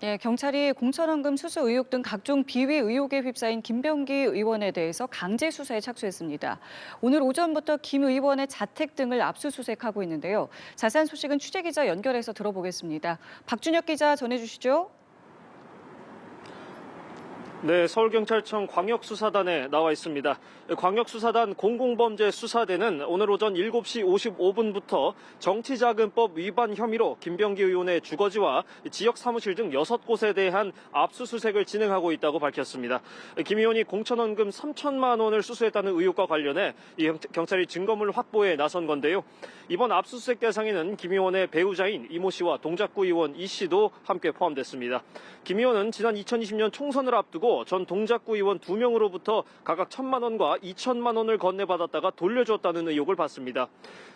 예, 경찰이 공천원금 수수 의혹 등 각종 비위 의혹에 휩싸인 김병기 의원에 대해서 강제 수사에 착수했습니다. 오늘 오전부터 김 의원의 자택 등을 압수수색하고 있는데요. 자세한 소식은 취재기자 연결해서 들어보겠습니다. 박준혁 기자 전해주시죠. 네, 서울경찰청 광역수사단에 나와 있습니다. 광역수사단 공공범죄수사대는 오늘 오전 7시 55분부터 정치자금법 위반 혐의로 김병기 의원의 주거지와 지역 사무실 등 6곳에 대한 압수수색을 진행하고 있다고 밝혔습니다. 김 의원이 공천원금 3천만 원을 수수했다는 의혹과 관련해 경찰이 증거물 확보에 나선 건데요. 이번 압수수색 대상에는 김 의원의 배우자인 이모 씨와 동작구 의원 이 씨도 함께 포함됐습니다. 김 의원은 지난 2020년 총선을 앞두고 전 동작구 의원 2명으로부터 각각 1,000만 원과 2천만 원을 건네받았다가 돌려줬다는 의혹을 받습니다.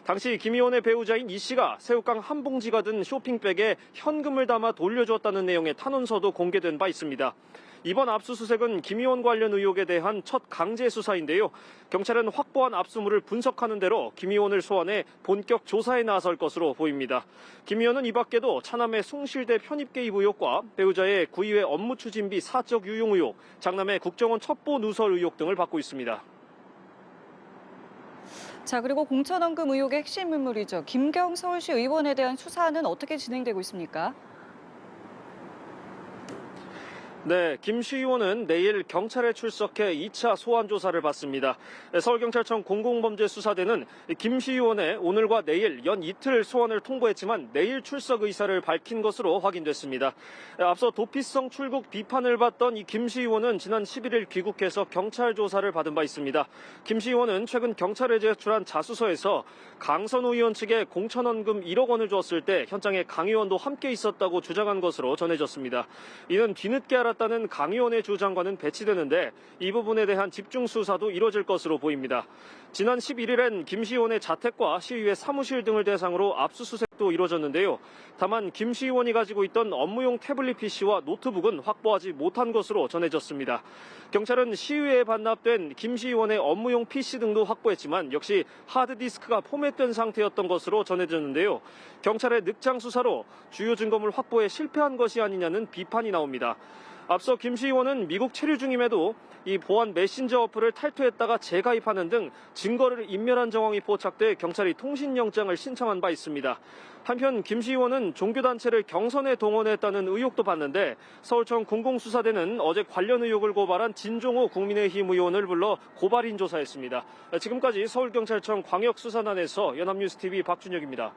당시 김 의원의 배우자인 이 씨가 새우깡 한 봉지가 든 쇼핑백에 현금을 담아 돌려줬다는 내용의 탄원서도 공개된 바 있습니다. 이번 압수수색은 김 의원 관련 의혹에 대한 첫 강제 수사인데요. 경찰은 확보한 압수물을 분석하는 대로 김 의원을 소환해 본격 조사에 나설 것으로 보입니다. 김 의원은 이 밖에도 차남의 숭실대 편입 개입 의혹과 배우자의 구의회 업무 추진비 사적 유용 의혹, 장남의 국정원 첩보 누설 의혹 등을 받고 있습니다. 자, 그리고 공천원금 의혹의 핵심 인물이죠. 김경 서울시 의원에 대한 수사는 어떻게 진행되고 있습니까? 네, 김 시 의원은 내일 경찰에 출석해 2차 소환 조사를 받습니다. 서울경찰청 공공범죄수사대는 김 시 의원의 오늘과 내일 연 이틀 소환을 통보했지만 내일 출석 의사를 밝힌 것으로 확인됐습니다. 앞서 도피성 출국 비판을 받던 이 김 시 의원은 지난 11일 귀국해서 경찰 조사를 받은 바 있습니다. 김 시 의원은 최근 경찰에 제출한 자수서에서 강선우 의원 측에 공천원금 1억 원을 줬을 때 현장에 강 의원도 함께 있었다고 주장한 것으로 전해졌습니다. 이는 뒤늦게 알았다는 강 의원의 주장과는 배치되는데 이 부분에 대한 집중 수사도 이뤄질 것으로 보입니다. 지난 11일엔 김 시 의원의 자택과 시의회 사무실 등을 대상으로 압수수색도 이뤄졌는데요. 다만 김 시 의원이 가지고 있던 업무용 태블릿 PC와 노트북은 확보하지 못한 것으로 전해졌습니다. 경찰은 시의회에 반납된 김 시 의원의 업무용 PC 등도 확보했지만 역시 하드디스크가 포맷된 상태였던 것으로 전해졌는데요. 경찰의 늑장 수사로 주요 증거물 확보에 실패한 것이 아니냐는 비판이 나옵니다. 앞서 김 시 의원은 미국 체류 중임에도 이 보안 메신저 어플을 탈퇴했다가 재가입하는 등 증거를 인멸한 정황이 포착돼 경찰이 통신영장을 신청한 바 있습니다. 한편 김 시 의원은 종교단체를 경선에 동원했다는 의혹도 받는데 서울청 공공수사대는 어제 관련 의혹을 고발한 진종호 국민의힘 의원을 불러 고발인 조사했습니다. 지금까지 서울경찰청 광역수사단에서 연합뉴스TV 박준혁입니다.